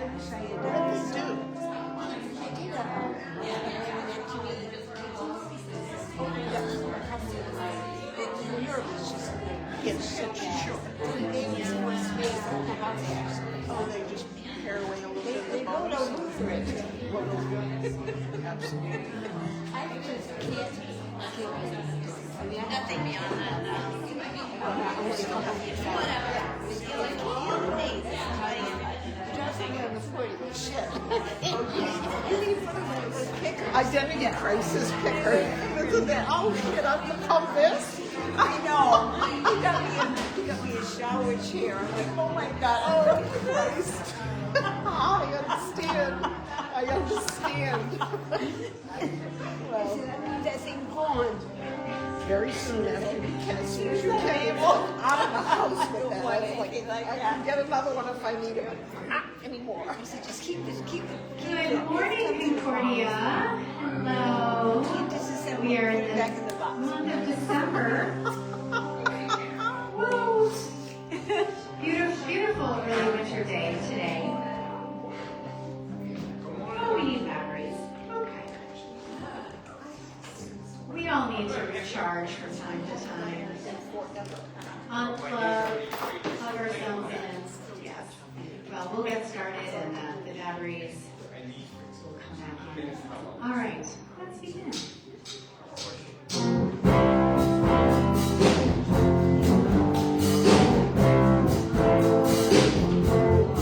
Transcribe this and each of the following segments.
wish I had What done did this. they do? I did the nerve was just It's such short. they was more space in the house actually. Oh, they just pare away a little bit of They the go bones. to Lutheran. Absolutely. I just can't kill it. I mean, Nothing beyond that. Identity crisis picker. Isn't that, oh shit, I've become this? I know. He got me a shower chair. I'm like, Oh my god, oh Christ. I understand. Well, that thing gone. very soon after you came, as soon as you came out of the house with that, I was like, I can get another one if I need it, but not anymore. I said, just keep it. Good morning, Concordia. Hello. This is that We are in the back in the box. month of December. Woo! Beautiful early winter day today. Oh, we need batteries. Okay. We all need to recharge from time to time. Unplug, plug ourselves in. Yes. Well, we'll get started and the batteries will come back in. All right, let's begin.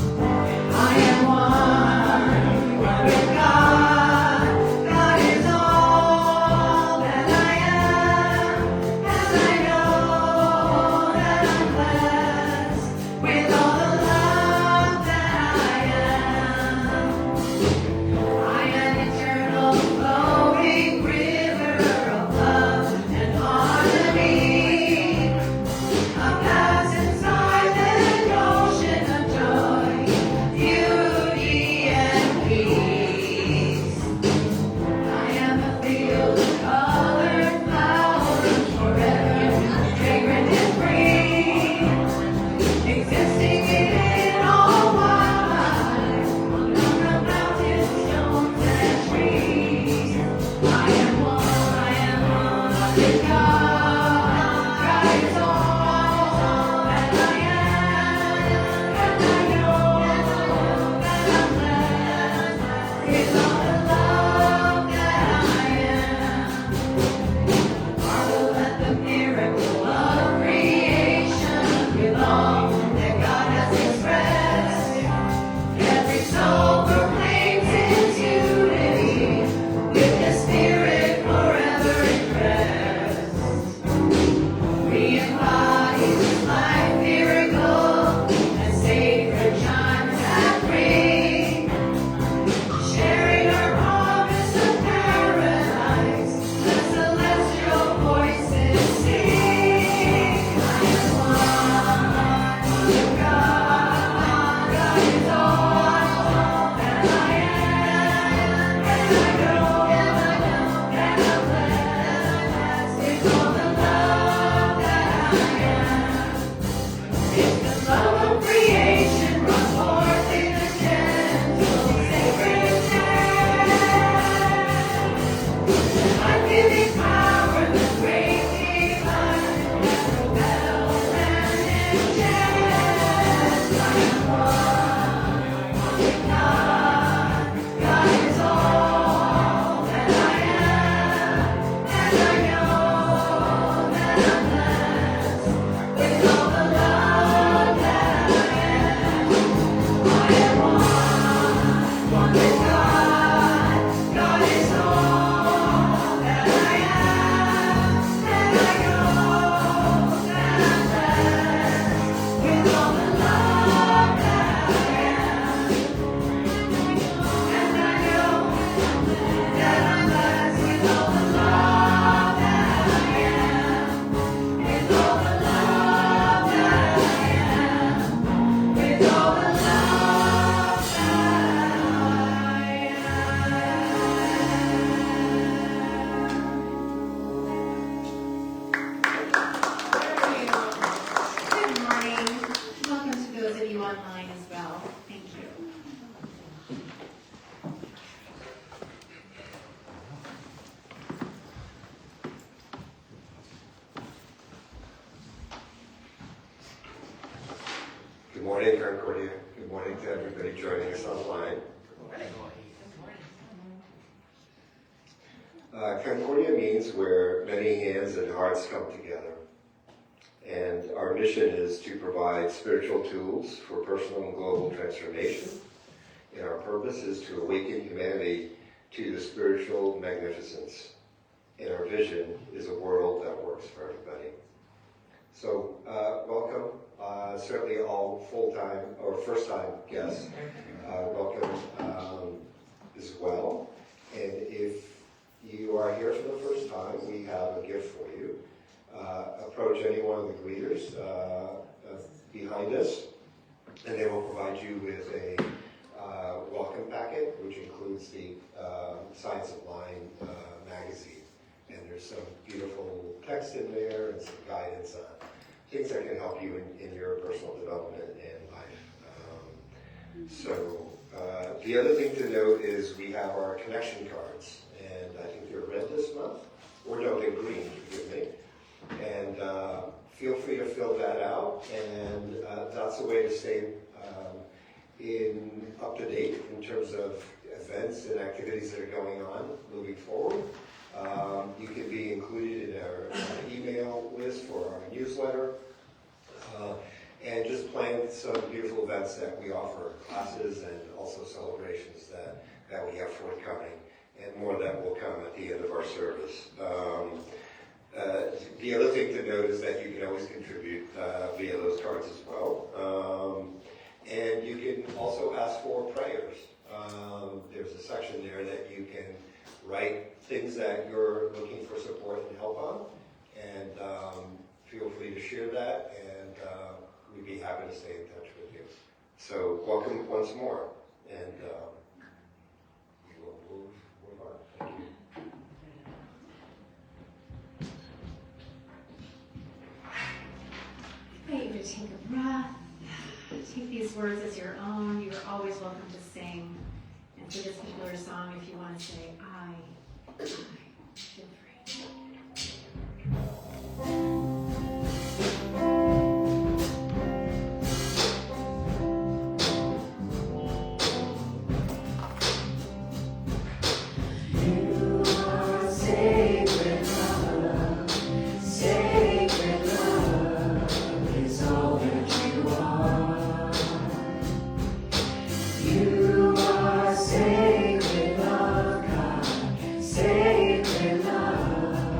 I am one with God. God is all that I am, and I know that I'm blessed with all the love that I am. I am eternal, flowing with morning, Concordia. Good morning to everybody joining us online. Concordia means where many hands and hearts come together. And our mission is to provide spiritual tools for personal and global transformation. And our purpose is to awaken humanity to the spiritual magnificence. And our vision is a world that works for everybody. So, welcome. Certainly all full-time or first-time guests. Welcome as well. And if you are here for the first time, we have a gift for you. Approach any one of the greeters behind us, and they will provide you with a welcome packet, which includes the Science of Mind magazine. And there's some beautiful text in there and some guidance on things that can help you in your personal development and life. So the other thing to note is we have our connection cards, and I think they're red this month, or no, they're green, forgive me. And feel free to fill that out, and that's a way to stay up to date in terms of events and activities that are going on moving forward. You can be included in our email list for our newsletter, and just plan some beautiful events that we offer, classes and also celebrations that we have forthcoming, and more that will come at the end of our service. The other thing to note is that you can always contribute via those cards as well. And you can also ask for prayers. There's a section there that you can write things that you're looking for support and help on. And feel free to share that, and we'd be happy to stay in touch with you. So welcome once more, and we will move on. Thank you. I invite you to take a breath. Take these words as your own. You are always welcome to sing. And for this particular song, if you want to say, I, feel free. Sacred love, God, sacred love.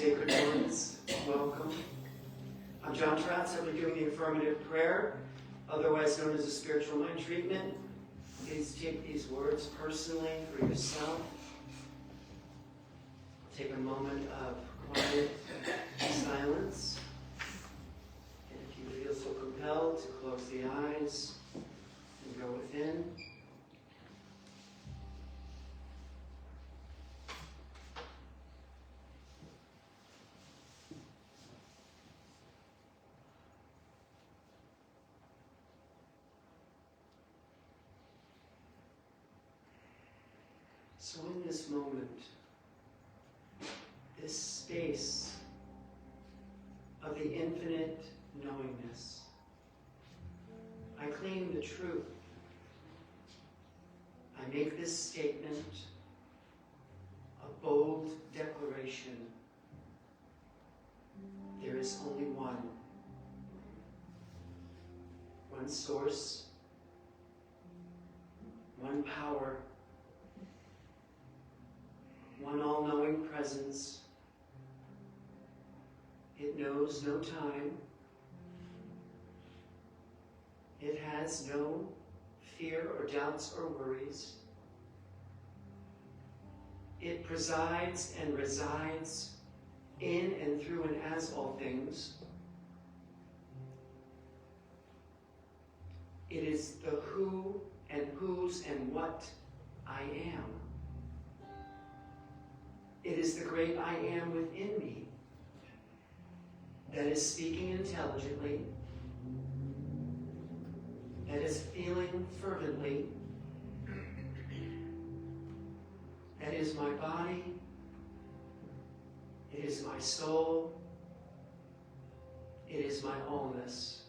sacred words. Welcome. I'm John Tratz. I'll be doing the affirmative prayer, otherwise known as a spiritual mind treatment. Please take these words personally for yourself. Take a moment of quiet silence. And if you feel so compelled to close the eyes and go within. So in this moment, this space of the infinite knowingness, I claim the truth. I make this statement a bold declaration. There is only one source, one power, one all-knowing presence. It knows no time. It has no fear or doubts or worries. It presides and resides in and through and as all things. It is the who and whose and what I am. It is the great I am within me that is speaking intelligently, that is feeling fervently, that is my body, it is my soul, it is my allness.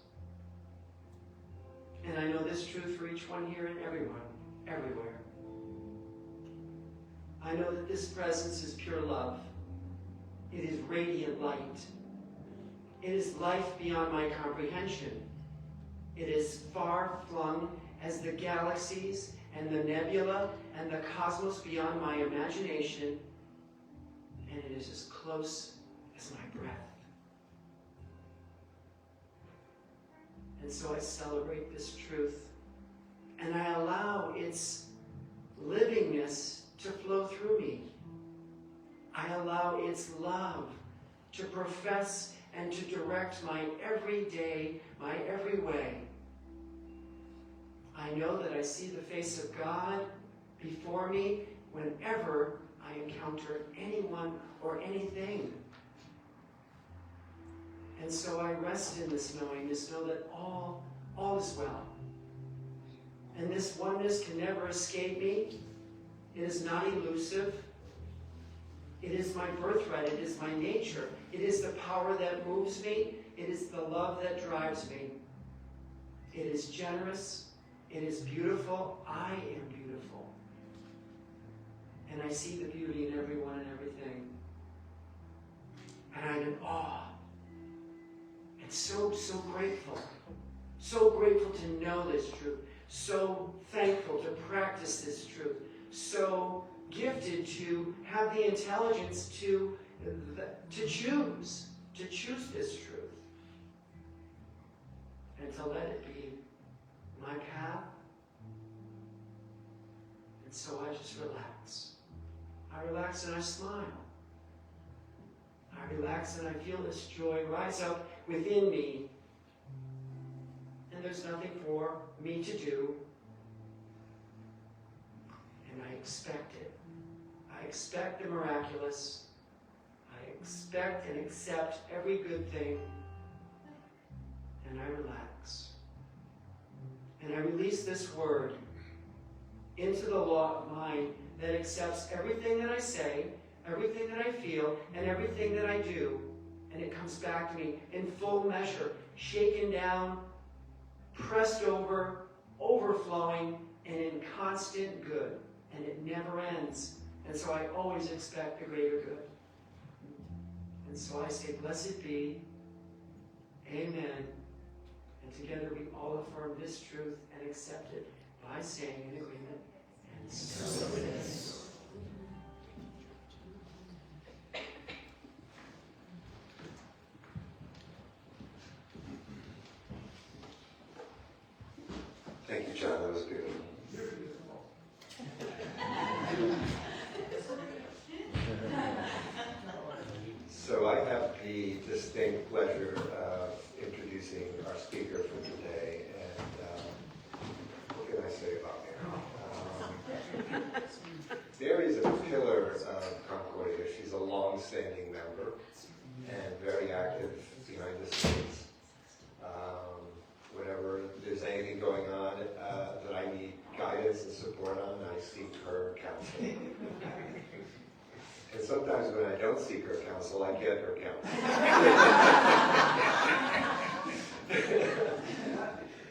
And I know this truth for each one here and everyone, everywhere. I know that this presence is pure love. It is radiant light. It is life beyond my comprehension. It is far flung as the galaxies and the nebula and the cosmos beyond my imagination. And it is as close as my breath. And so I celebrate this truth. And I allow its livingness to flow through me. I allow its love to profess and to direct my every day, my every way. I know that I see the face of God before me whenever I encounter anyone or anything. And so I rest in this knowingness, know that all is well. And this oneness can never escape me. It is not elusive. It is my birthright. It is my nature. It is the power that moves me. It is the love that drives me. It is generous. It is beautiful. I am beautiful. And I see the beauty in everyone and everything. And I'm in awe. And so grateful. So grateful to know this truth. So thankful to practice this truth. So gifted to have the intelligence to choose this truth. And to let it be my path. And so I just relax. I relax and I smile. I relax and I feel this joy rise up within me. And there's nothing for me to do. And I expect it. I expect the miraculous. I expect and accept every good thing. And I relax. And I release this word into the law of mind that accepts everything that I say, everything that I feel, and everything that I do. And it comes back to me in full measure, shaken down, pressed over, overflowing, and in constant good. And it never ends. And so I always expect the greater good. And so I say, blessed be, amen. And together we all affirm this truth and accept it by saying in agreement, and so it is. the distinct pleasure of introducing our speaker for today. And what can I say about Mary? Mary is a pillar of Concordia. She's a long-standing member and very active behind the scenes. Whenever there's anything going on that I need guidance and support on, I seek her counsel. And sometimes when I don't seek her counsel, I get her counsel.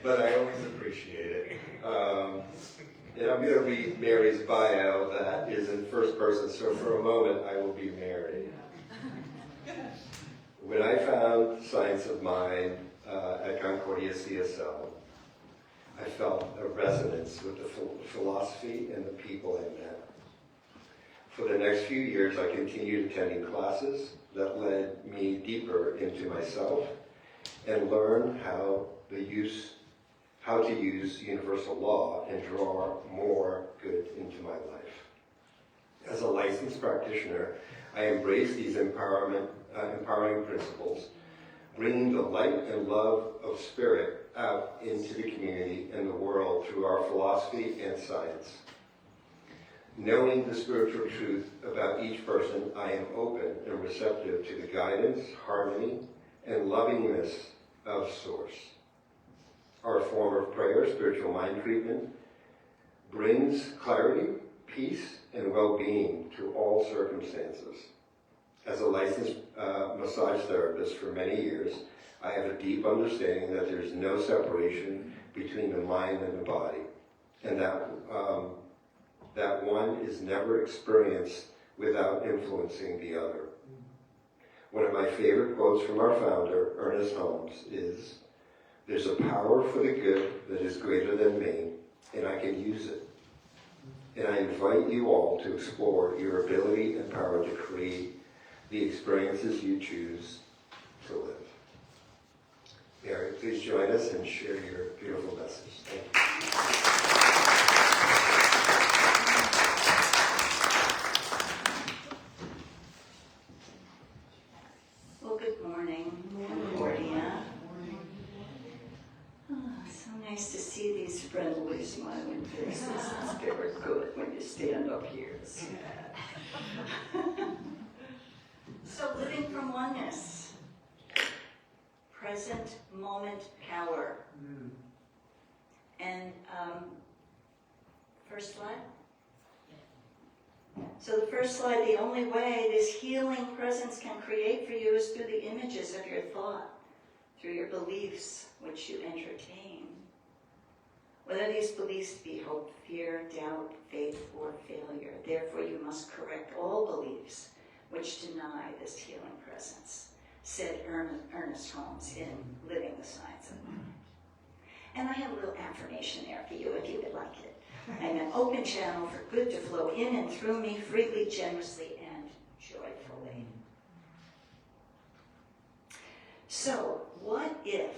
But I always appreciate it. And I'm going to read Mary's bio that is in first person, so for a moment I will be Mary. When I found Science of Mind at Concordia CSL, I felt a resonance with the philosophy and the people I met. For the next few years, I continued attending classes that led me deeper into myself and learn how to use universal law and draw more good into my life. As a licensed practitioner, I embrace these empowering principles, bringing the light and love of spirit out into the community and the world through our philosophy and science. Knowing the spiritual truth about each person, I am open and receptive to the guidance, harmony, and lovingness of Source. Our form of prayer, spiritual mind treatment, brings clarity, peace, and well-being to all circumstances. As a licensed massage therapist for many years, I have a deep understanding that there is no separation between the mind and the body, and that one is never experienced without influencing the other. One of my favorite quotes from our founder, Ernest Holmes, is, "There's a power for the good that is greater than me, and I can use it. And I invite you all to explore your ability and power to create the experiences you choose to live." Mary, please join us and share your beautiful message. Thank you. Well, good morning, Concordia. Oh, so nice to see these friendly, smiling faces. It's very good when you stand up here. So living from oneness, present moment power. And first slide. So the first slide, the only way this healing presence can create for you is through the images of your thought, through your beliefs which you entertain. Whether these beliefs be hope, fear, doubt, faith, or failure. Therefore you must correct all beliefs which deny this healing presence, said Ernest Holmes in Living the Science of Mind. And I have a little affirmation there for you if you would like it. I'm an open channel for good to flow in and through me freely, generously, and joyfully. So, what if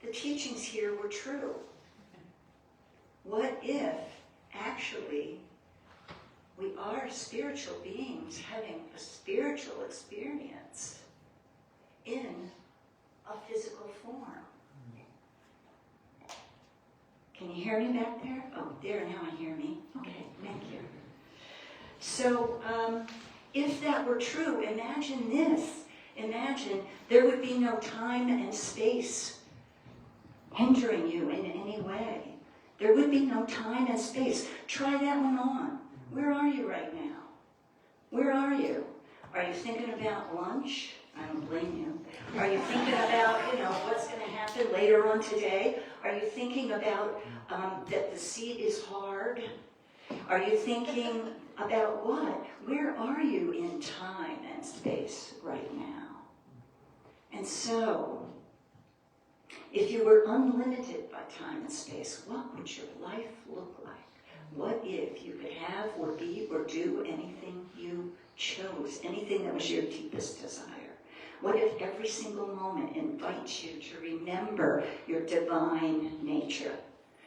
the teachings here were true? What if, actually, we are spiritual beings having a spiritual experience in a physical form? Can you hear me back there? Oh, there, now I hear me. Okay, thank you. So, if that were true, imagine this. Imagine there would be no time and space hindering you in any way. There would be no time and space. Try that one on. Where are you right now? Where are you? Are you thinking about lunch? I don't blame you. Are you thinking about, what's going to happen later on today? Are you thinking about that the seat is hard? Are you thinking about what? Where are you in time and space right now? And so, if you were unlimited by time and space, what would your life look like? What if you could have or be or do anything you chose, anything that was your deepest desire? What if every single moment invites you to remember your divine nature?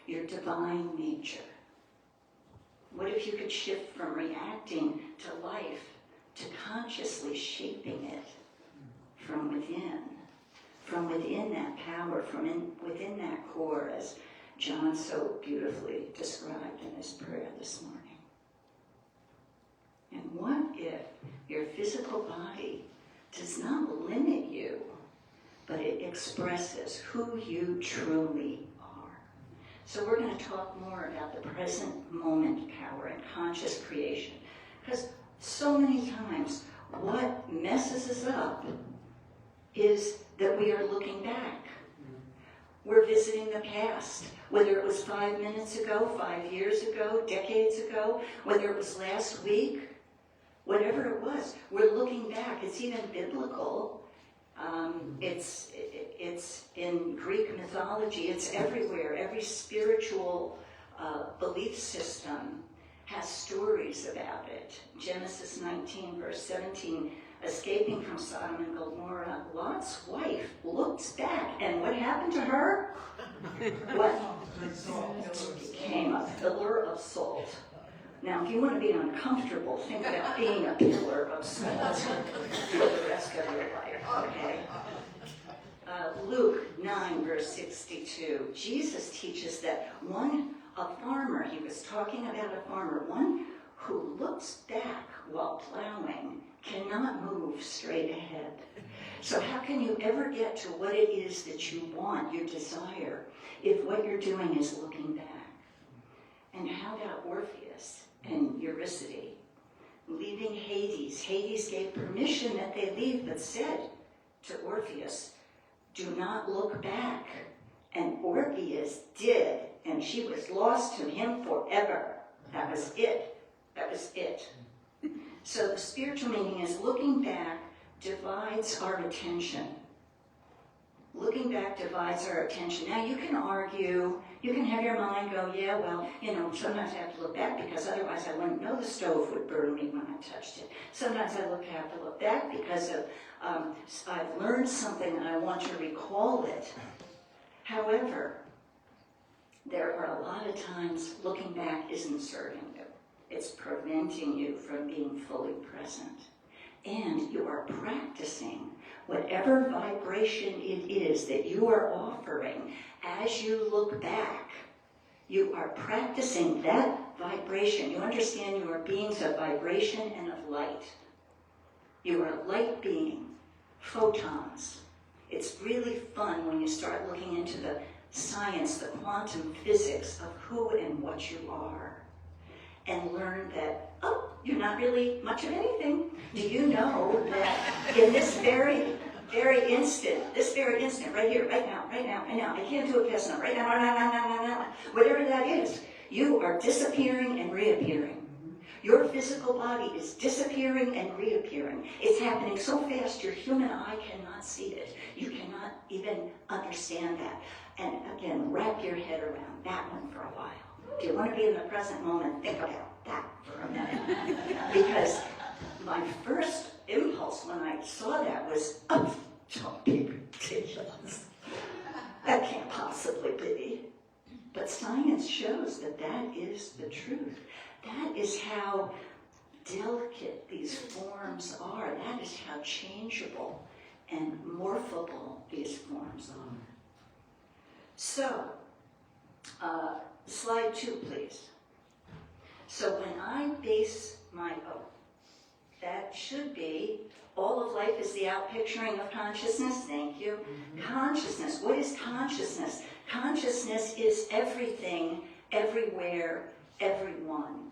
Your divine nature. What if if you could shift from reacting to life to consciously shaping it from within that power, within that core, as John so beautifully described in his prayer this morning. And what if your physical body does not limit you, but it expresses who you truly are? So we're going to talk more about the present moment power and conscious creation. Because so many times what messes us up is that we are looking back. We're visiting the past, whether it was 5 minutes ago, 5 years ago, decades ago, whether it was last week, whatever it was, we're looking back. It's even biblical. It's in Greek mythology. It's everywhere. Every spiritual belief system has stories about it. Genesis 19, verse 17, escaping from Sodom and Gomorrah, Lot's wife looked back, and what happened to her? What? Became a pillar of salt. Now, if you want to be uncomfortable, think about being a pillar of salt for the rest of your life, okay? Luke 9, verse 62, Jesus teaches that a farmer, he was talking about a farmer, one who looks back while plowing cannot move straight ahead. So how can you ever get to what it is that you want, you desire, if what you're doing is looking back? And how about Orpheus and Eurydice leaving Hades? Hades gave permission that they leave, but said to Orpheus, do not look back. And Orpheus did, and she was lost to him forever. That was it. That was it. So the spiritual meaning is looking back divides our attention. Looking back divides our attention. Now you can argue, you can have your mind go, yeah, well, sometimes I have to look back because otherwise I wouldn't know the stove would burn me when I touched it. Sometimes I have to look back because I've learned something and I want to recall it. However, there are a lot of times looking back isn't serving you. It's preventing you from being fully present. And you are practicing whatever vibration it is that you are offering as you look back. You are practicing that vibration. You understand you are beings of vibration and of light. You are a light being, photons. It's really fun when you start looking into the science, the quantum physics of who and what you are, and learn that, you're not really much of anything. Do you know that in this very instant, right here, right now, I can't do it fast enough, right now, whatever that is, you are disappearing and reappearing. Your physical body is disappearing and reappearing. It's happening so fast your human eye cannot see it. You cannot even understand that. And again, wrap your head around that one for a while. If you want to be in the present moment, think about that for a minute. Because my first impulse when I saw that was, don't be ridiculous. That can't possibly be. But science shows that that is the truth. That is how delicate these forms are. That is how changeable and morphable these forms are. So, slide 2, please. So when I base my, that should be, all of life is the outpicturing of consciousness. Thank you. Consciousness. What is consciousness? Consciousness is everything, everywhere, everyone.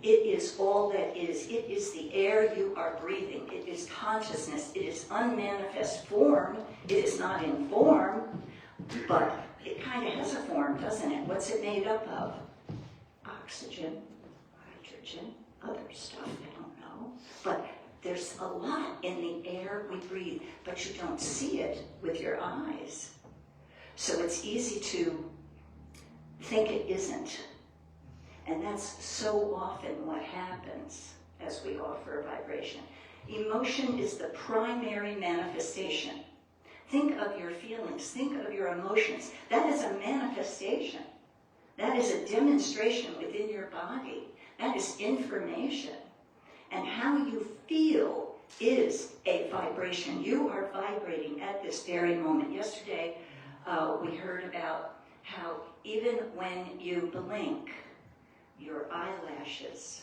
It is all that is. It is the air you are breathing. It is consciousness. It is unmanifest form. It is not in form, but it kind of has a form, doesn't it? What's it made up of? Oxygen, hydrogen, other stuff, I don't know. But there's a lot in the air we breathe, but you don't see it with your eyes. So it's easy to think it isn't. And that's so often what happens as we offer vibration. Emotion is the primary manifestation. Think of your feelings. Think of your emotions. That is a manifestation. That is a demonstration within your body. That is information. And how you feel is a vibration. You are vibrating at this very moment. Yesterday, we heard about how even when you blink, your eyelashes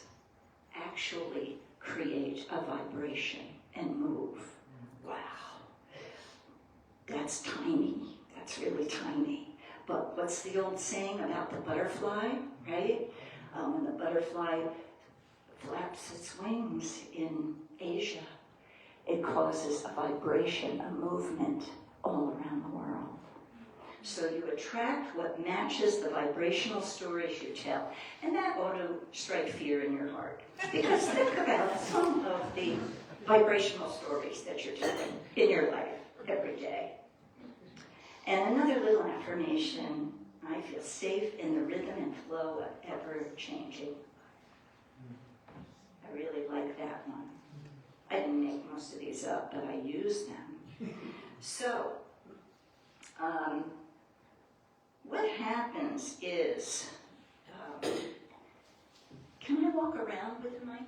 actually create a vibration and move. Wow. That's tiny. That's really tiny. But what's the old saying about the butterfly, right? When the butterfly flaps its wings in Asia, it causes a vibration, a movement all around the world. So you attract what matches the vibrational stories you tell. And that ought to strike fear in your heart. Because think about some of the vibrational stories that you're telling in your life every day. And another little affirmation, I feel safe in the rhythm and flow of ever-changing. I really like that one. I didn't make most of these up, but I use them. So, what happens is, can I walk around with the mic?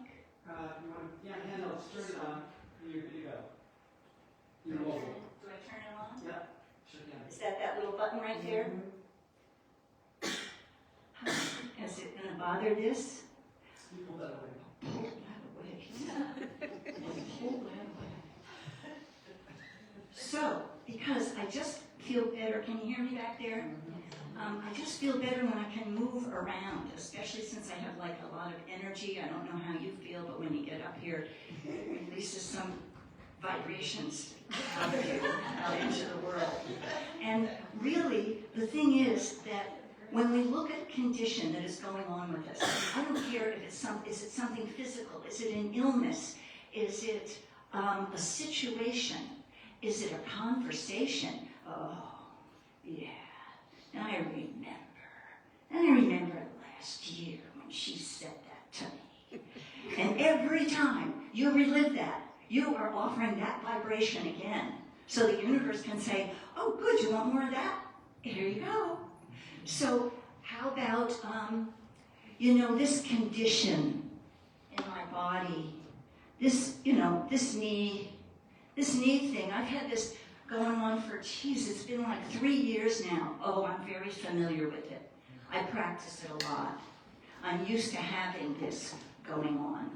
Yeah, handles, turn it on, and you're good to go. You're mobile. Do I turn it on? Yeah, sure can. Is that little button right there? Is it going to bother this? You pull that away. Pull that away. Pull that away. So, because I just feel better, can you hear me back there? I just feel better when I can move around, especially since I have like a lot of energy. I don't know how you feel, but when you get up here, it releases some vibrations out of you, out into the world. And really, the thing is that when we look at a condition that is going on with us, I don't care if it's is it something physical? Is it an illness? Is it a situation? Is it a conversation? Oh, yeah. And I remember last year when she said that to me. And every time you relive that, you are offering that vibration again. So the universe can say, oh, good, you want more of that? Here you go. So how about, this condition in my body, this knee thing. I've had this going on for, it's been like 3 years now. Oh, I'm very familiar with it. I practice it a lot. I'm used to having this going on.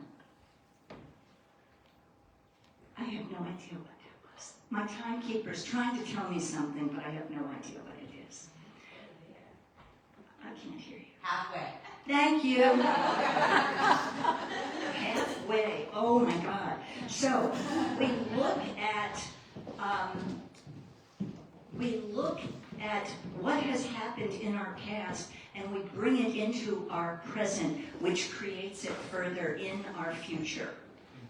I have no idea what that was. My timekeeper's trying to tell me something, but I have no idea what it is. I can't hear you. Halfway. Thank you. Halfway. Oh my God. So we look at what has happened in our past, and we bring it into our present, which creates it further in our future.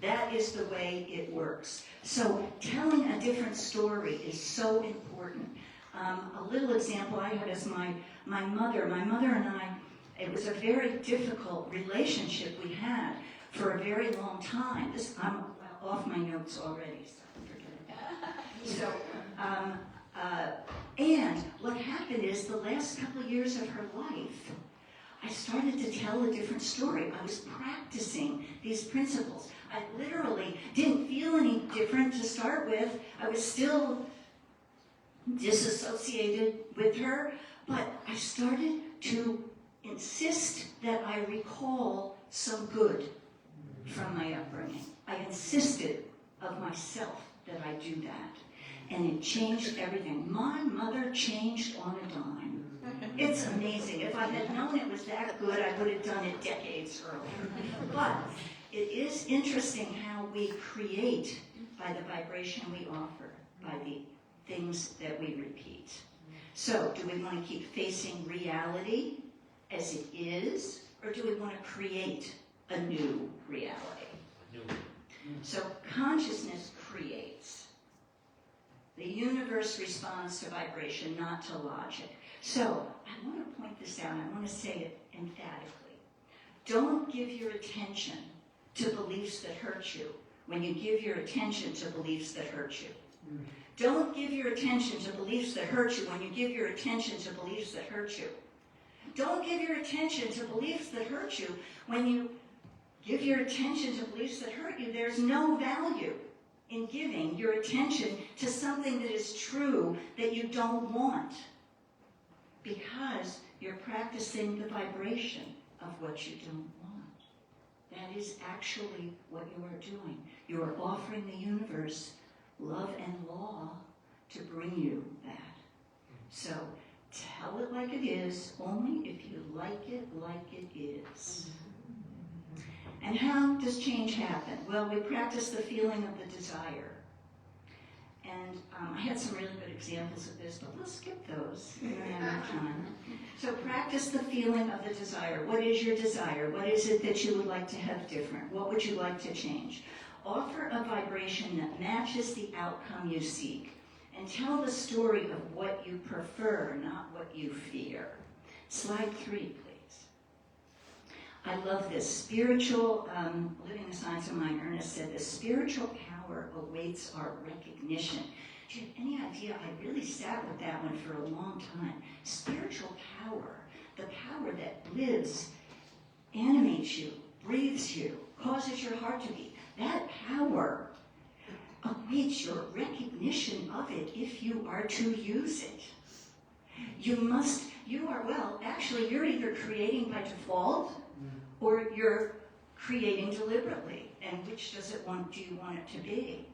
That is the way it works. So telling a different story is so important. A little example I had is my mother. My mother and I, it was a very difficult relationship we had for a very long time. I'm off my notes already, so forget it. So, and what happened is the last couple of years of her life, I started to tell a different story. I was practicing these principles. I literally didn't feel any different to start with. I was still disassociated with her, but I started to insist that I recall some good from my upbringing. I insisted of myself that I do that. And it changed everything. My mother changed on a dime. It's amazing. If I had known it was that good, I would have done it decades earlier. But it is interesting how we create by the vibration we offer, by the things that we repeat. So, do we want to keep facing reality as it is, or do we want to create a new reality? So, consciousness creates. The universe responds to vibration, not to logic. So, I want to point this out. I want to say it emphatically. Don't give your attention to beliefs that hurt you when you give your attention to beliefs that hurt you. Don't give your attention to beliefs that hurt you when you give your attention to beliefs that hurt you. Don't give your attention to beliefs that hurt you. When you give your attention to beliefs that hurt you, there's no value in giving your attention to something that is true that you don't want, because you're practicing the vibration of what you don't want. That is actually what you are doing. You are offering the universe love and law to bring you that. So tell it like it is, only if you like it is. And how does change happen? Well, we practice the feeling of the desire. And I had some really good examples of this, but we'll skip those. We don't have enough time. So practice the feeling of the desire. What is your desire? What is it that you would like to have different? What would you like to change? Offer a vibration that matches the outcome you seek. And tell the story of what you prefer, not what you fear. Slide 3, please. I love this. Spiritual, Living the Science of Mind, Ernest said this, spiritual power awaits our recognition. Do you have any idea? I really sat with that one for a long time. Spiritual power, the power that lives, animates you, breathes you, causes your heart to beat. That power awaits your recognition of it if you are to use it. You're either creating by default or you're creating deliberately. And which do you want it to be?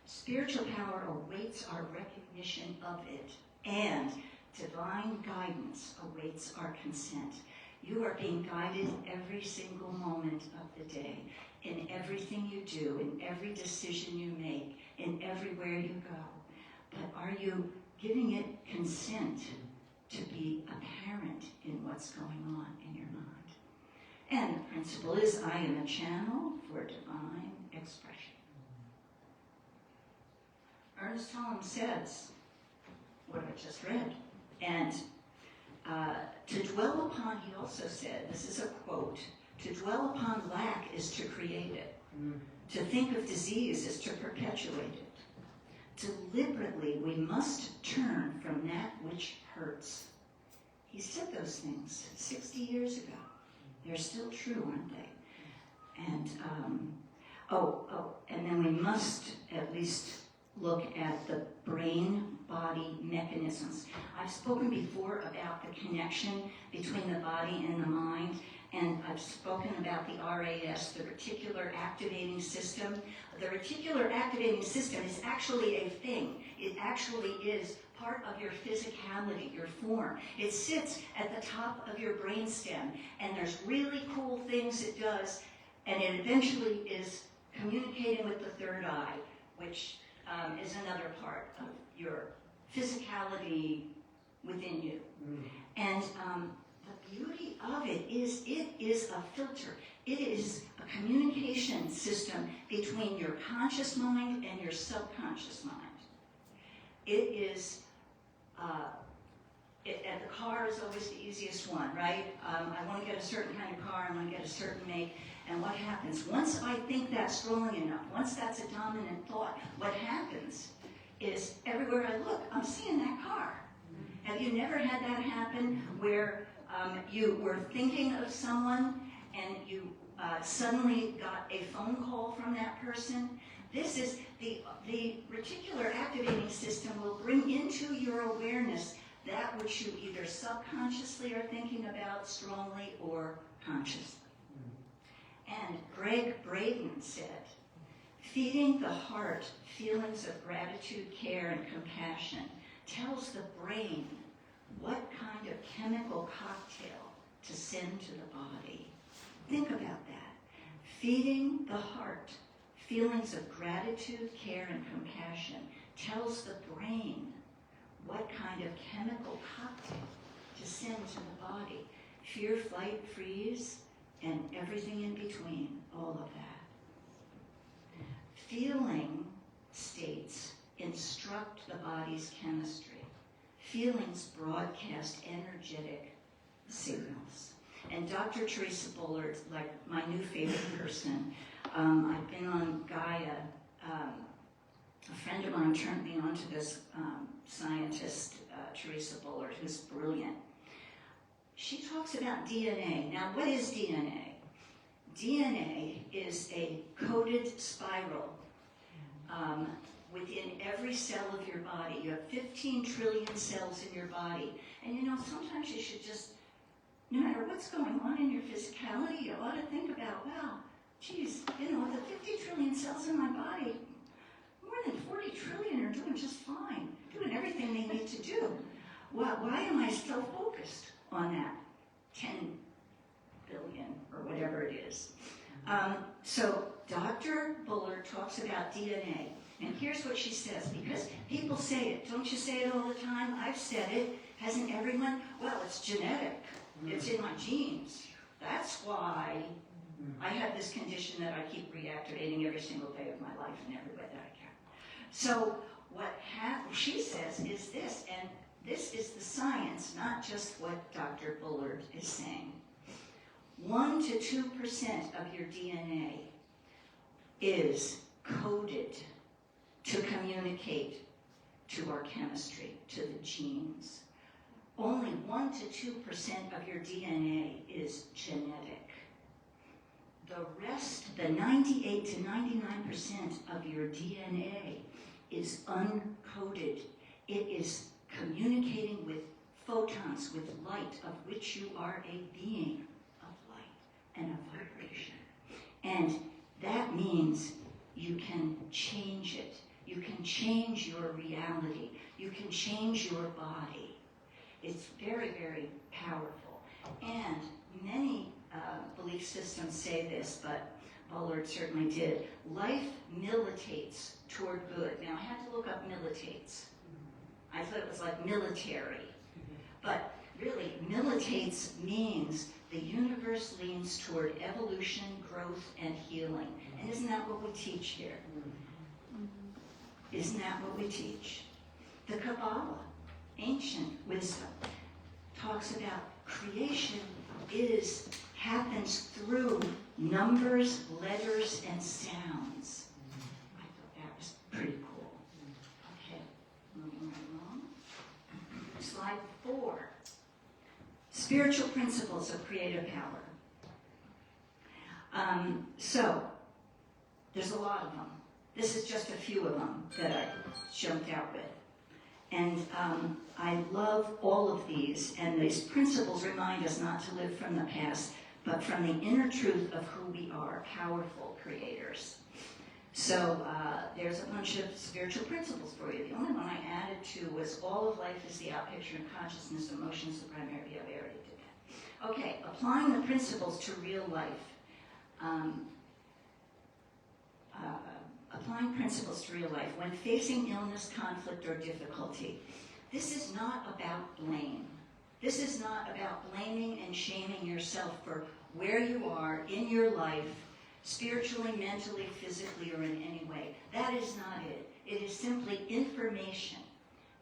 Spiritual power awaits our recognition of it, and divine guidance awaits our consent. You are being guided every single moment of the day, in everything you do, in every decision you make, in everywhere you go. But are you giving it consent to be apparent in what's going on in your mind? And the principle is, I am a channel for divine expression. Ernest Holmes says what I just read. And to dwell upon, he also said, this is a quote, to dwell upon lack is to create it. To think of disease is to perpetuate it. Deliberately, we must turn from that which hurts. He said those things 60 years ago. They're still true, aren't they? And, and then we must at least look at the brain-body mechanisms. I've spoken before about the connection between the body and the mind, and I've spoken about the RAS, the reticular activating system. The reticular activating system is actually a thing. It actually is part of your physicality, your form. It sits at the top of your brainstem, and there's really cool things it does, and it eventually is communicating with the third eye, which is another part of your physicality within you. And the beauty of it is a filter. It is a communication system between your conscious mind and your subconscious mind. It is, and the car is always the easiest one, right? I want to get a certain kind of car, I want to get a certain make, and what happens? Once I think that's strong enough, once that's a dominant thought, what happens is everywhere I look, I'm seeing that car. Have you never had that happen where you were thinking of someone and you suddenly got a phone call from that person? This is the reticular activating system will bring into your awareness that which you either subconsciously are thinking about strongly or consciously. And Greg Braden said, feeding the heart feelings of gratitude, care, and compassion tells the brain what kind of chemical cocktail to send to the body. Think about that. Feeding the heart feelings of gratitude, care, and compassion tells the brain what kind of chemical cocktail to send to the body. Fear, flight, freeze, and everything in between, all of that. Feeling states instruct the body's chemistry. Feelings broadcast energetic signals. And Dr. Teresa Bullard, like my new favorite person, I've been on Gaia. A friend of mine turned me on to this scientist, Teresa Bullard, who's brilliant. she talks about DNA. Now, what is DNA? DNA is a coded spiral within every cell of your body. You have 15 trillion cells in your body. And sometimes you should just, no matter what's going on in your physicality, you ought to think about, wow, geez, the 50 trillion cells in my body, more than 40 trillion are doing just fine, doing everything they need to do. Why am I so focused on that 10 billion or whatever it is? So Dr. Bullard talks about DNA. And here's what she says, because people say it. Don't you say it all the time? I've said it. Hasn't everyone? Well, it's genetic. It's in my genes. That's why I have this condition that I keep reactivating every single day of my life in every way that I can. So what she says is this, and this is the science, not just what Dr. Bullard is saying. 1 to 2% of your DNA is coded to communicate to our chemistry, to the genes. Only 1 to 2% of your DNA is genetic. The rest, the 98 to 99% of your DNA is uncoded. It is communicating with photons, with light, of which you are a being of light and of vibration. And that means you can change it. You can change your reality. You can change your body. It's very, very powerful. And many belief systems say this, but Bullard certainly did. Life militates toward good. Now, I had to look up militates. I thought it was like military. But really, militates means the universe leans toward evolution, growth, and healing. And isn't that what we teach here? Isn't that what we teach? The Kabbalah, ancient wisdom, talks about creation happens through numbers, letters, and sounds. I thought that was pretty cool. Okay, moving right along. Slide 4. Spiritual principles of creative power. So, there's a lot of them. This is just a few of them that I jumped out with. And I love all of these, and these principles remind us not to live from the past, but from the inner truth of who we are, powerful creators. So there's a bunch of spiritual principles for you. The only one I added to was all of life is the outpicture of consciousness, emotions, the primary. Yeah, we already did that. Okay, applying the principles to real life. Applying principles to real life when facing illness, conflict, or difficulty. This is not about blame. This is not about blaming and shaming yourself for where you are in your life, spiritually, mentally, physically, or in any way. That is not it. It is simply information.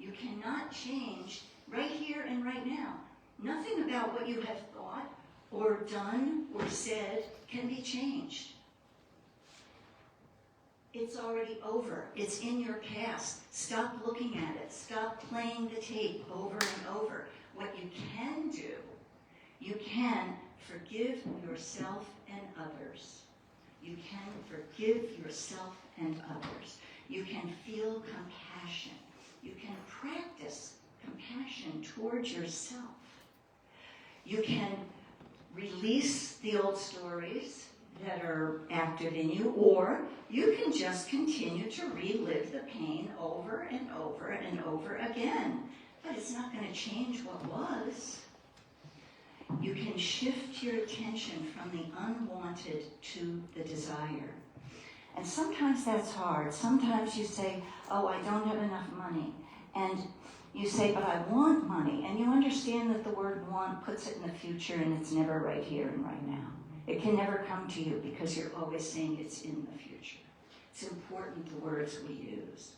You cannot change right here and right now. Nothing about what you have thought or done or said can be changed. It's already over. It's in your past. Stop looking at it. Stop playing the tape over and over. What you can do, you can forgive yourself and others. You can forgive yourself and others. You can feel compassion. You can practice compassion towards yourself. You can release the old stories that are active in you, or you can just continue to relive the pain over and over and over again. But it's not going to change what was. You can shift your attention from the unwanted to the desire. And sometimes that's hard. Sometimes you say, oh, I don't have enough money. And you say, but I want money. And you understand that the word want puts it in the future and it's never right here and right now. It can never come to you because you're always saying it's in the future. It's important the words we use.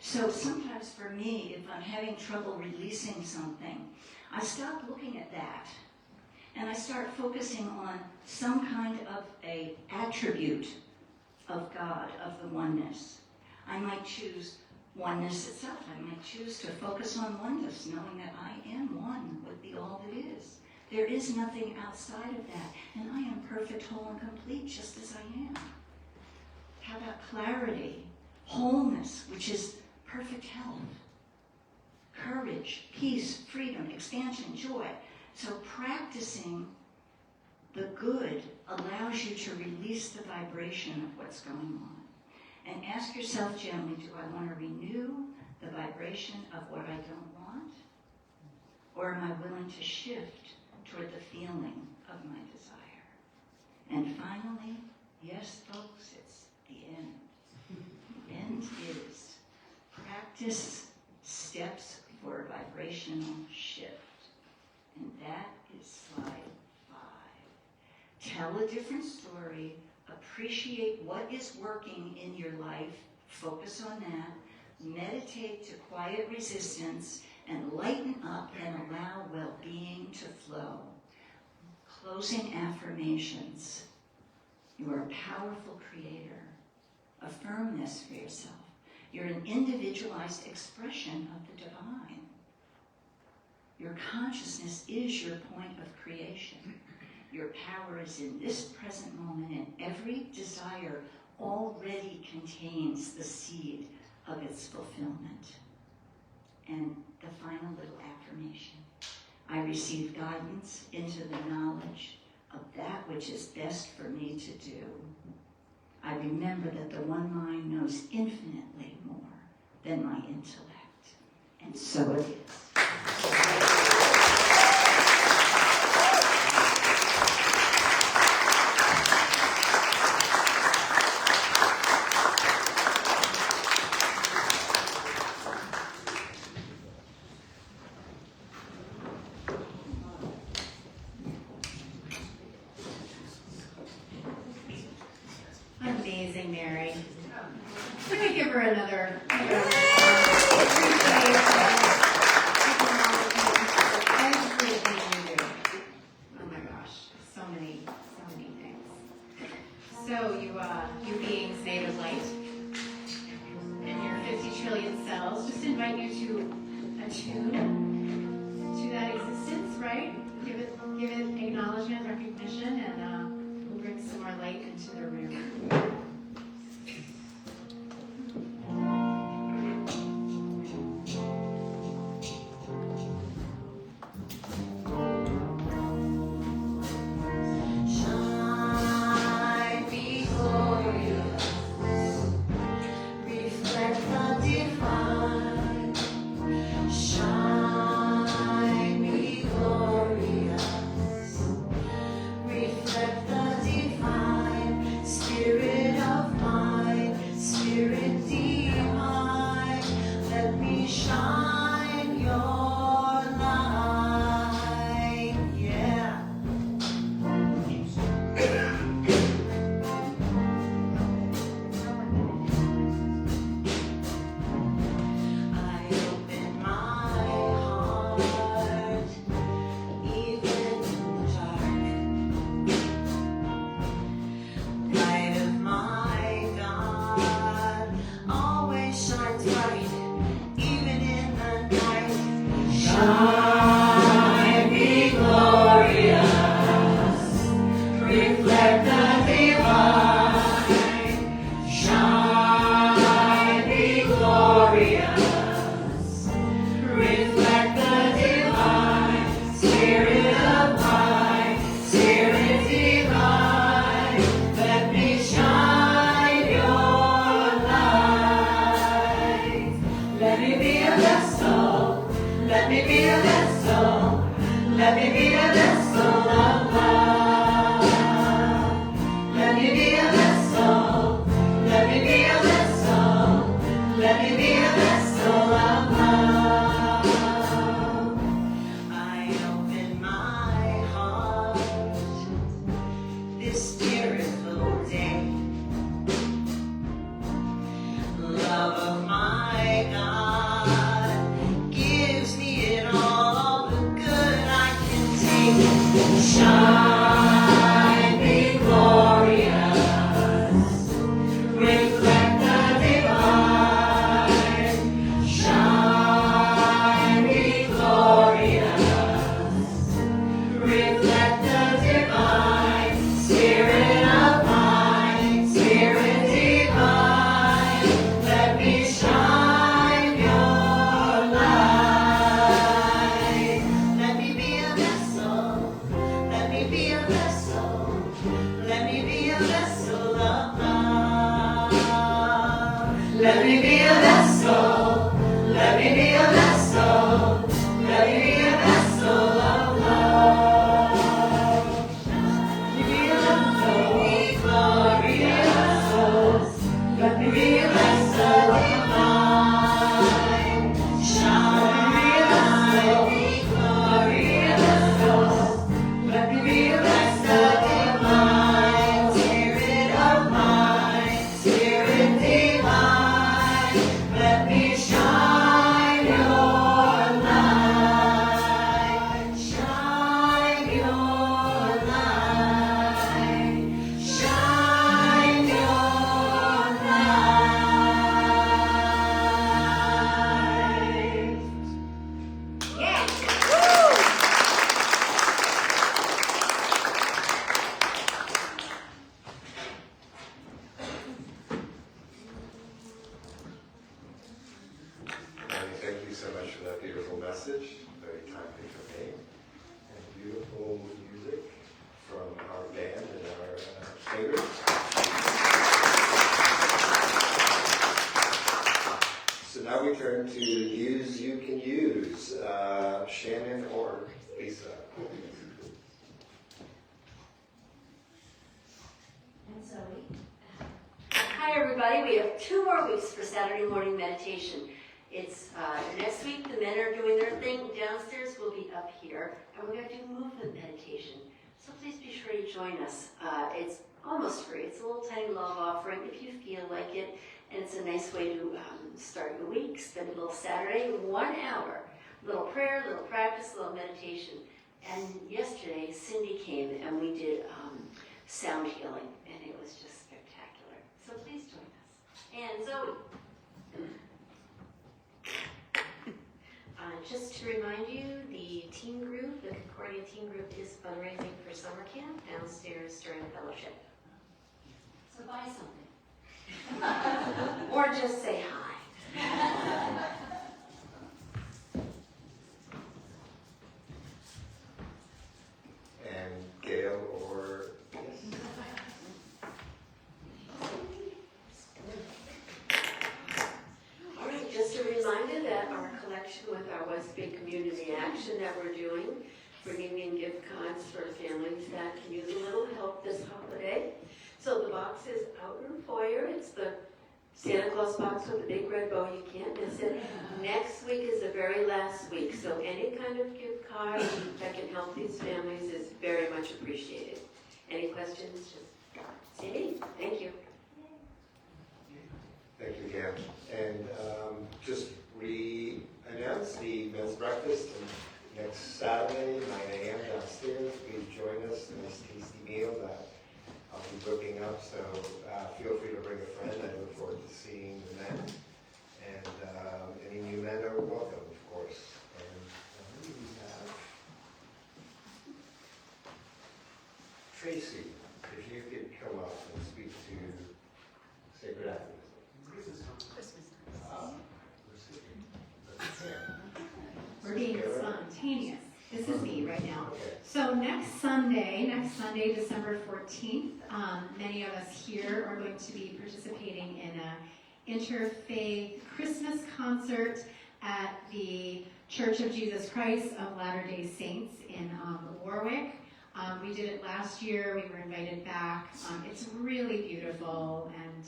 So sometimes for me, if I'm having trouble releasing something, I stop looking at that and I start focusing on some kind of a attribute of God, of the oneness. I might choose oneness itself. I might choose to focus on oneness, knowing that I am one with the all that is. There is nothing outside of that. And I am perfect, whole, and complete just as I am. How about clarity, wholeness, which is perfect health, courage, peace, freedom, expansion, joy. So practicing the good allows you to release the vibration of what's going on. And ask yourself gently, do I want to renew the vibration of what I don't want? Or am I willing to shift toward the feeling of my desire? And finally, yes, folks, it's the end. The end is practice steps for vibrational shift. And that is slide 5. Tell a different story. Appreciate what is working in your life. Focus on that. Meditate to quiet resistance and lighten up and allow well-being to flow. Closing affirmations. You are a powerful creator. Affirm this for yourself. You're an individualized expression of the divine. Your consciousness is your point of creation. Your power is in this present moment, and every desire already contains the seed of its fulfillment. And the final little affirmation. I receive guidance into the knowledge of that which is best for me to do. I remember that the one mind knows infinitely more than my intellect. And so it is. Amazing, Mary. Can we give her another? Everything you do. Oh my gosh, so many things. So you beings made of light, and your 50 trillion cells just invite you to attune to that existence, right? Give it acknowledgement, recognition, and we'll bring some more light into the room. Reflect so much for that beautiful message, very timely for me, and beautiful music from our band and our singers. So now we turn to News You Can Use. Shannon or Lisa? And Zoe. Hi, everybody. We have 2 more weeks for Saturday morning meditation. It's next week. The men are doing their thing downstairs. We'll be up here, and we're going to do movement meditation. So please be sure you join us. It's almost free. It's a little tiny love offering if you feel like it, and it's a nice way to start your week. Spend a little Saturday, 1 hour, little prayer, little practice, little meditation. And yesterday, Cindy came and we did sound healing, and it was just spectacular. So please join us. And Zoe. Just to remind you, the team group, the Concordia team group, is fundraising for summer camp downstairs during fellowship. So buy something. Or just say hi. And Gail or All right, just a reminder that our collection with our West Bay Community Action that we're doing, bringing in gift cards for families that can use a little help this holiday. So the box is out in the foyer. It's the Santa Claus box with the big red bow. You can't miss it. Next week is the very last week, so any kind of gift card that can help these families is very much appreciated. Any questions? Just say me. Thank you. Thank you, Gail. And just re-announce the men's breakfast next Saturday, 9 a.m. downstairs. Please join us in this tasty meal that I'll be cooking up. So feel free to bring a friend. I look forward to seeing the men. And any new men are welcome, of course. And we have Tracy, if you could come up and speak to Sacred Activism. We're being spontaneous. This is me right now. Okay. So next Sunday, December 14th, many of us here are going to be participating in an interfaith Christmas concert at the Church of Jesus Christ of Latter-day Saints in Warwick. We did it last year. We were invited back. It's really beautiful and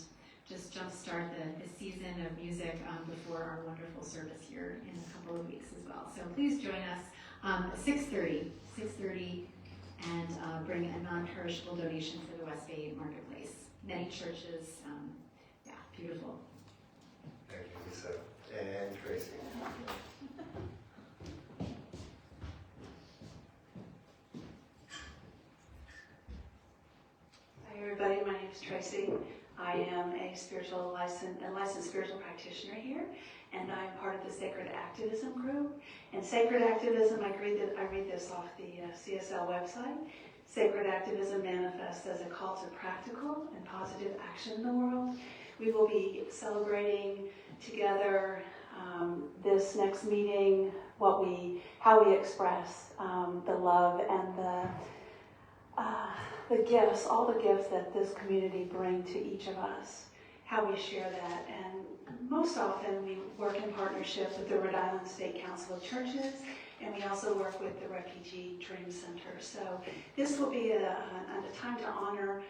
just jumpstart the season of music before our wonderful service here in a couple of weeks as well. So please join us 6:30, and bring a non-perishable donation for the West Bay Marketplace. Many churches, beautiful. Thank you, Lisa. And Tracy. Hi everybody, my name is Tracy. I am a licensed spiritual practitioner here, and I'm part of the Sacred Activism group. And Sacred Activism, I read this off the CSL website. Sacred Activism manifests as a call to practical and positive action in the world. We will be celebrating together this next meeting how we express the love and the gifts, all the gifts that this community bring to each of us, how we share that. And most often we work in partnership with the Rhode Island State Council of Churches, and we also work with the Refugee Dream Center. So this will be a time to honor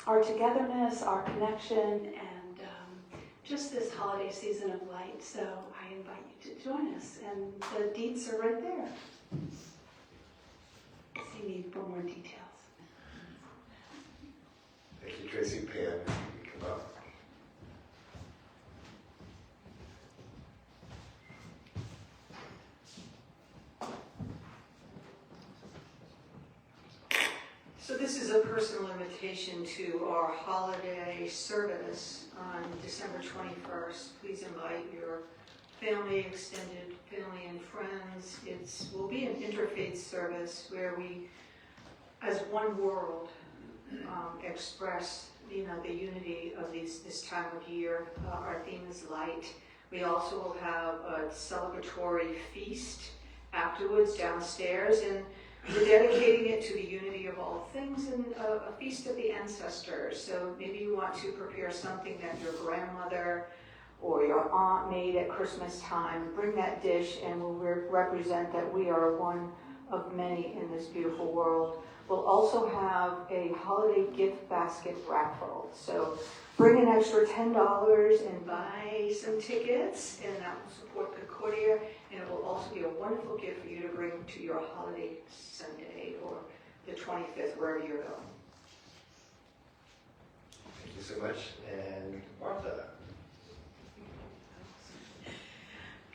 our togetherness, our connection, and just this holiday season of light. So I invite you to join us, and the deets are right there. See me for more details. Thank you, Tracy. Pam, if you could come up. So this is a personal invitation to our holiday service on December 21st. Please invite your family, extended family and friends. It will be an interfaith service where we, as one world, express the unity of this time of year. Our theme is light. We also will have a celebratory feast afterwards downstairs, and we're dedicating it to the unity of all things and a feast of the ancestors. So maybe you want to prepare something that your grandmother or your aunt made at Christmas time. Bring that dish and we'll represent that we are one of many in this beautiful world. We'll also have a holiday gift basket raffle. So bring an extra $10 and buy some tickets, and that will support Concordia, and it will also be a wonderful gift for you to bring to your holiday Sunday or the 25th, wherever you're going. Thank you so much. And Martha.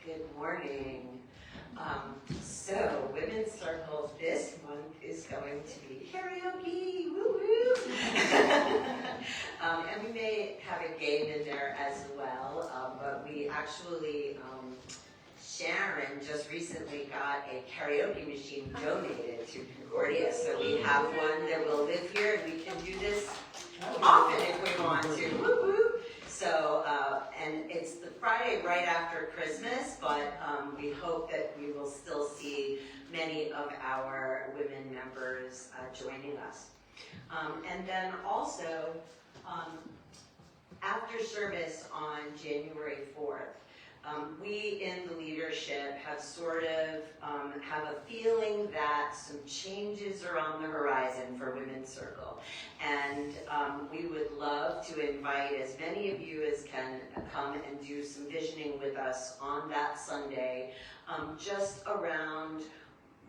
Good morning. So, Women's Circle this month is going to be karaoke, woo-woo! And we may have a game in there as well, but we actually, Sharon just recently got a karaoke machine donated to Concordia, so we have one that will live here, and we can do this often if we want to, woo-woo! So, and it's the Friday right after Christmas, but we hope that we will still see many of our women members joining us. And then also, after service on January 4th, we in the leadership have sort of have a feeling that some changes are on the horizon for Women's Circle. And we would love to invite as many of you as can come and do some visioning with us on that Sunday, just around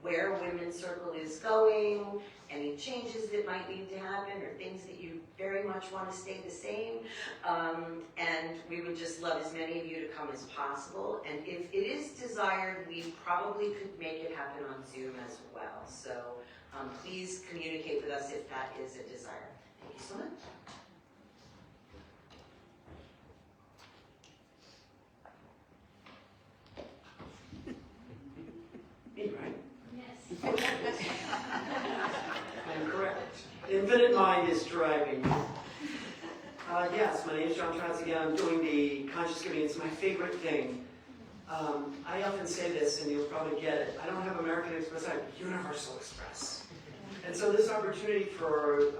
where Women's Circle is going, any changes that might need to happen, or things that you very much want to stay the same. And we would just love as many of you to come as possible. And if it is desired, we probably could make it happen on Zoom as well. So please communicate with us if that is a desire. Thank you so much. Me, right? Yes. I am correct. Infinite Mind is driving. Yes, my name is John Trotz again. I'm doing the Conscious Giving. It's my favorite thing. I often say this, and you'll probably get it. I don't have American Express, I have Universal Express. And so this opportunity for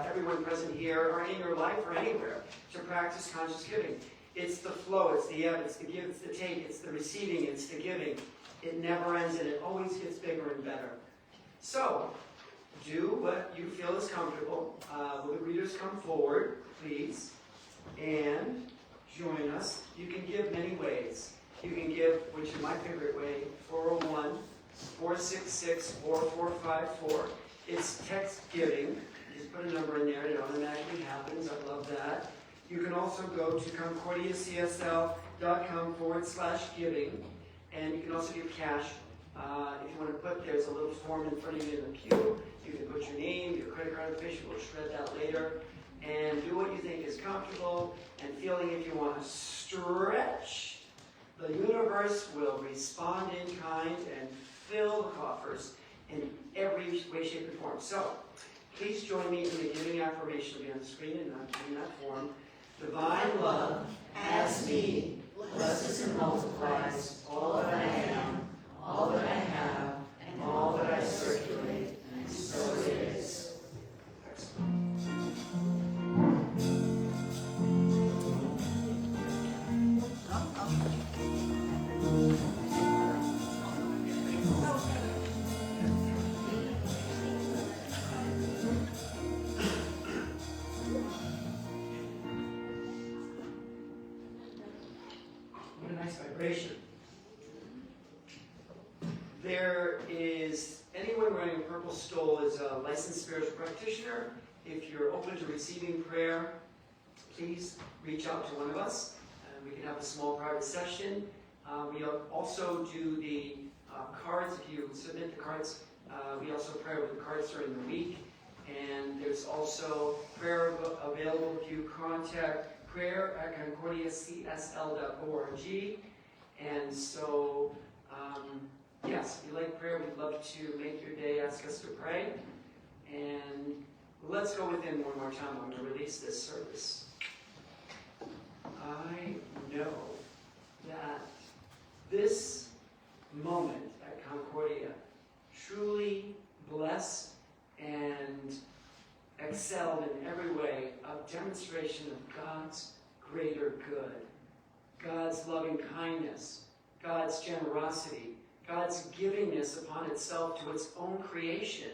everyone present here, or in your life, or anywhere, to practice conscious giving. It's the flow, it's the ebb, it's the give, it's the take, it's the receiving, it's the giving. It never ends, and it always gets bigger and better. So, do what you feel is comfortable. Will the readers come forward, please, and join us. You can give many ways. You can give, which is my favorite way, 401-466-4454. It's text giving. Just put a number in there. It automatically happens. I love that. You can also go to concordiacsl.com/giving, and you can also give cash. If you want to put, there's a little form in front of you in the pew. You can put your name, your credit card information. We'll shred that later. And do what you think is comfortable, and feeling if you want to stretch. The universe will respond in kind and fill the coffers in every way, shape, and form. So, please join me in the giving affirmation. It'll be on the screen and in that form. Divine love adds me, blesses and multiplies all that I am, all that I have, and all that I circulate, and so it is. Excellent. What a nice vibration. There is, anyone wearing a purple stole is a licensed spiritual practitioner. If you're open to receiving prayer, please reach out to one of us, and we can have a small private session. We also do the cards. If you submit the cards, we also pray with the cards during the week. And there's also prayer available if you contact prayer@concordiacsl.org. And so, yes, if you like prayer, we'd love to make your day, ask us to pray. And let's go within one more time. I'm going to release this service. I know that this moment at Concordia truly blessed and excelled in every way of demonstration of God's greater good, God's loving kindness, God's generosity, God's givingness upon itself to its own creation.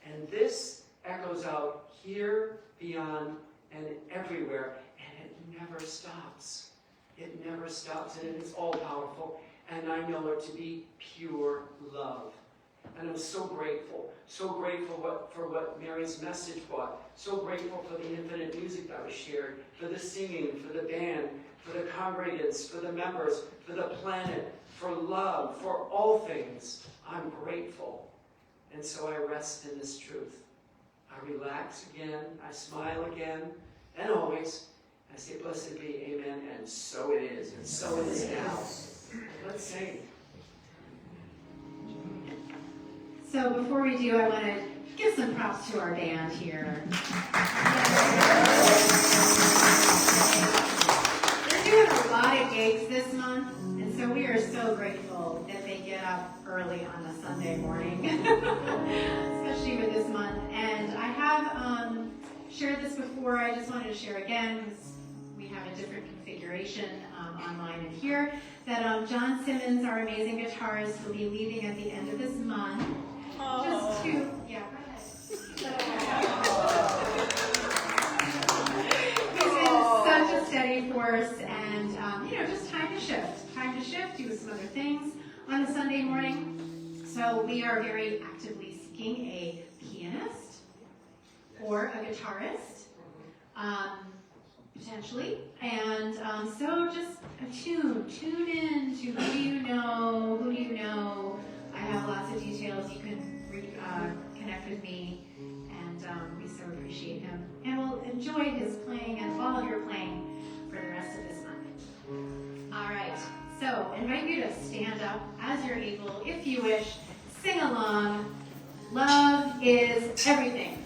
And this echoes out here, beyond, and everywhere, and it never stops. It never stops, and it is all powerful, and I know it to be pure love. And I'm so grateful for what Mary's message brought, so grateful for the infinite music that was shared, for the singing, for the band, for the congregants, for the members, for the planet, for love, for all things. I'm grateful. And so I rest in this truth. I relax again, I smile again, and always I say, blessed be, amen, and so it is, and so it is now. Let's sing. So before we do, I want to give some props to our band here. They're doing a lot of gigs this month, and so we are so grateful that they get up early on a Sunday morning, especially with this month. And I have shared this before. I just wanted to share again, because we have a different configuration online and here, that John Simmons, our amazing guitarist, will be leaving at the end of this month. Just to, yeah, go ahead. He's been such a steady force, and just time to shift, do some other things on a Sunday morning. So we are very actively seeking a pianist or a guitarist, potentially, and so just tune in to who do you know. I have lots of details. You can connect with me, and we so appreciate him. And we'll enjoy his playing and all of your playing for the rest of this month. All right, so I invite you to stand up as you're able, if you wish, sing along. Love is everything.